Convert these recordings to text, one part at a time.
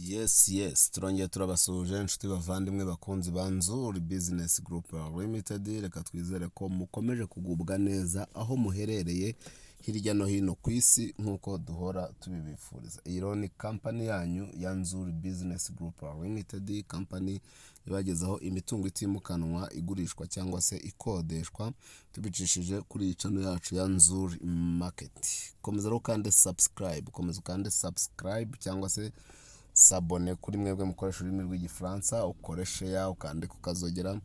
Yes, turongeye turabasuhuje inshuti bavandimwe bakunzi ba Nzuri Business Group Limited. Reka twizere ko mukomeje kugubwa neza aho muherereye hirya no hino ku isi nk'uko duhora tubibifuriza. Iyo ni company yanyu ya Nzuri Business Group Limited, company ibagezaho imitungo itimukanwa igurishwa cyangwa se ikodeshwa tubicishije kuri iyi channel yacu ya Nzuri Market. Komeza rero kandi subscribe cyangwa se sabone kuri mwebwe mukoresha ururimi rw'igifaransa, ukore share ukandika ukazogera,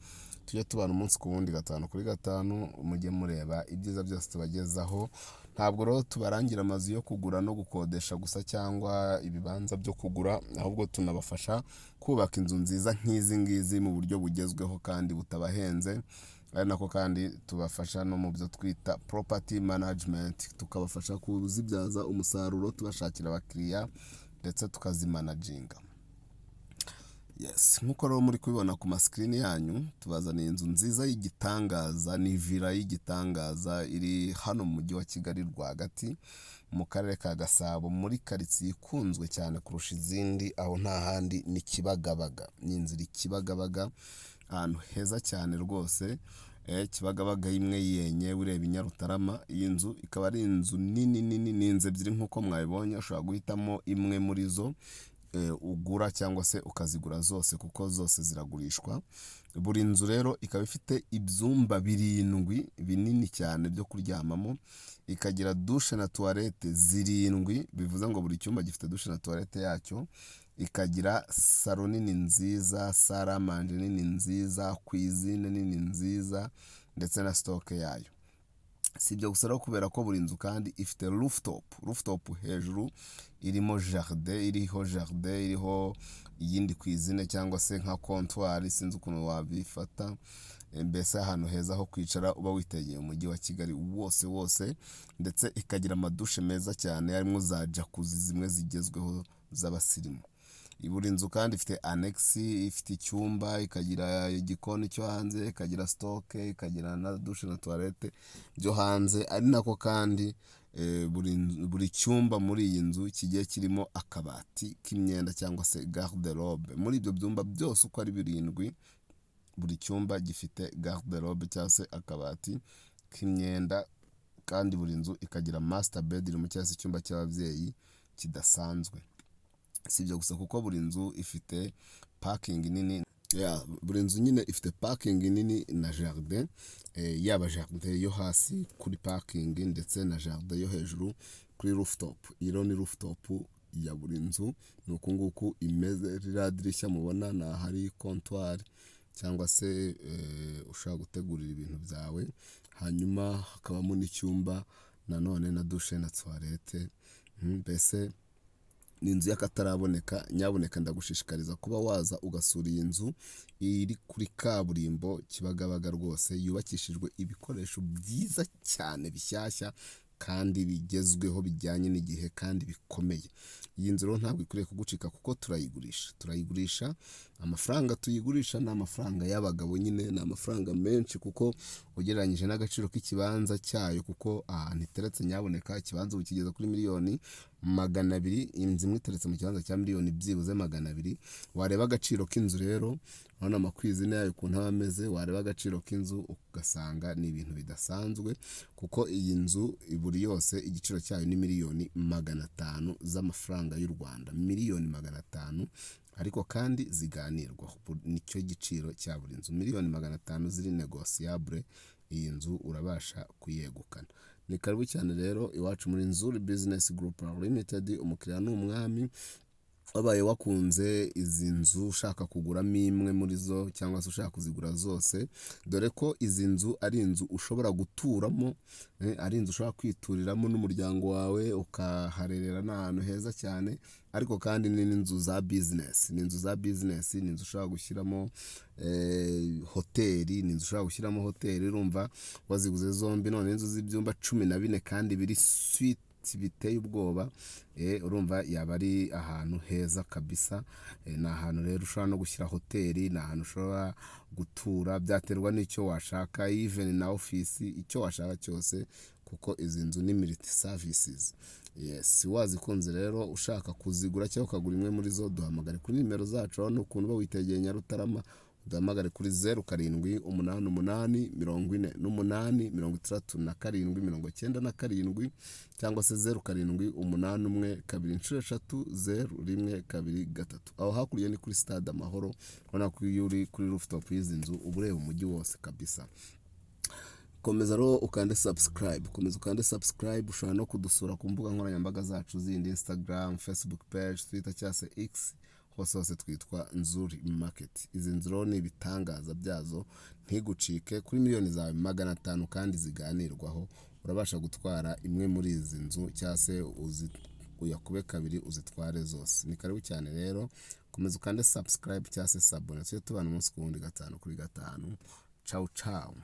tujye tubana umunsi ku wundi gatanu kuri gatanu, mujye mureba ibyiza byose tubagezaho. Ntabwo rero tubarangira amazu yo kugura no gukodesha gusa cyangwa ibibanza byo kugura, ahubwo tunabafasha kubaka inzu nziza nk'izi ngizi mu buryo bugezweho kandi butabahenze. Ari nako kandi tubafasha no mu byo twita property management, tukabafasha kuzibyaza umusaruro tubashakira abakiriya ndetse tukazimanaginga. Nkuko rero muri kubibona ku maskrini yanyu, tubazaniye inzu nziza y'igitangaza, ni villa y'igitangaza iri hano mu mujyi wa Kigali rwagati mu karere ka Gasabo, muri quartier ikunzwe cyane kurusha izindi, aho nta handi ni Kibagabaga. Ni inzu iri Kibagabaga, ahantu heza cyane rwose. Kibagabaga imwe yenye ureba Nyarutarama. Iyi nzu ikaba ari inzu nini, ni inzu ebyiri nkuko mwabibonye, ushobora guhitamo imwe muri zo ugura cyangwa se ukazigura zose kuko zose ziragurishwa. Buri nzu rero ikaba ifite ibyumba 7 binini cyane byo kuryamamo, ikagira douche na toilette 7, bivuze ngo buri cyumba gifite douche na toilette yacyo. Ikagira salon nini nziza, salle à manger nini nziza, cuisine nini nziza ndetse na stock yayo. Si ibyo gusa rero, kubera ko buri nzu kandi ifite rooftop hejuru iriho jardin, iriho iyindi cuisine cyangwa se nka comptoir, sinzi ukuntu wabifata, mbese ahantu heza ho kwicara uba witegeye umujyi wa Kigali wose. Ndetse ikagira amadushe meza cyane, harimo za jacuzzi zimwe zigezweho z'abasirimu. Buri nzu kandi ifite annex, ifite icyumba, ikagira igikoni cyo hanze, ikagira stock, ikagira na douche na toilette byo hanze. Ari nako kandi buri cyumba muri iyi nzu kigiye kirimo akabati k'imyenda cyangwa se garde-robe. Muri ibyo byumba byose uko ari 7, buri cyumba gifite garde-robe cyangwa se akabati k'imyenda, kandi buri nzu ikagira master bedroom cyangwa se icyumba cy'ababyeyi kidasanzwe. Si ibyo gusa kuko buri nzu ifite parking nini. Buri nzu nyine ifite parking nini na jardin, yaba jardin yo hasi kuri parking ndetse na jardin yo hejuru kuri rooftop. Iyo ni rooftop ya buri nzu, nuko nguku imeze. Ririya dirishya mubona ni ahari comptoir cyangwa se ushaka gutegurira ibintu byawe, hanyuma hakabamo n'icyumba nanone na douche na toilette. Mbese ni inzu y'akataraboneka. Nyaboneka ndagushishikariza kuba waza ugasura iyi nzu, iri kuri kaburimbo Kibagabaga rwose, yubakishijwe ibikoresho byiza cyane bishyashya kandi bigezweho bijyanye n'igihe kandi bikomeye. Iyi nzu rero ntabwo ikwiriye kugucika kuko turayigurisha. Amafaranga tuyigurisha ni amafaranga y'abagabo, nyine ni amafaranga menshi kuko ugereranyije n'agaciro k'ikibanza cyayo, kuko ahantu iteretse nyaboneka ikibanza ukigeza kuri miliyoni 200. Inzu imwe iteretse mu kibanza cya miliyoni byibuze 200. Wareba agaciro k'inzu rero, urabona amakwizine yayo ukuntu aba ameze, wareba agaciro k'inzu ugasanga ni ibintu bidasanzwe, kuko iyi nzu buri yose igiciro cyayo ni miliyoni 500 z'amafaranga y'u Rwanda, miliyoni 500, ariko kandi ziganirwaho. Nicyo giciro cya buri nzu, miliyoni 500 ziri negociable. Iyi nzu urabasha kuyegukana. Ni karibu cyane rero iwacu muri Nzuri Business Group Limited. Umukiriya ni umwami. Wabaye wakunze izi nzu ushaka kuguramo imwe muri zo cyangwa se ushaka kuzigura zose, dore ko izi nzu ari inzu ushobora guturamo, ari inzu ushobora kwituriramo n'umuryango wawe ukaharerera n'ahantu heza cyane. Ariko kandi ni inzu za business, ni inzu ushobora gushyiramo hoteli, ni inzu ushobora gushyiramo hoteli. Urumva waziguze zombi, none inzu z'ibyumba 14 kandi biri suite biteye ubwoba. Urumva yaba ari ahantu heza kabisa. Ni ahantu rero ushobora no gushyira hoteli, ni ahantu ushobora gutura, byaterwa n'icyo washaka, even na office, icyo washaka cyose, kuko izi nzu ni multi services. Yes, wazikunze rero ushaka kuzigura cyangwa ukagura imwe muri zo, duhamagare kuri nimero zacu. Aho n'ukuntu uba witegeye Nyarutarama, duhamagare kuri 0788 38 67 cyangwa se 0781233012. Aho hakurya ni kuri stade Amahoro, ubona ko iyo uri kuri rooftop y'izi nzu uba ureba umujyi wose kabisa. Komeza rero ukande subscribe, ushobora no kudusura ku mbuga nkoranyambaga zacu zindi, Instagram, Facebook page, Twitter cyangwa se X, hose twitwa Nzuri Market. Izi nzu rero ni ibitangaza byazo, ntigucike. Kuri miliyoni zawe 500 kandi ziganirwaho, urabasha gutwara imwe muri izi nzu cyangwa se uyakube kabiri uzitware zose. Ni karibu cyane rero, komeza ukande subscribe cyangwa se sabone, tujye tubana umunsi ku wundi 5 kuri 5. Ciao ciao.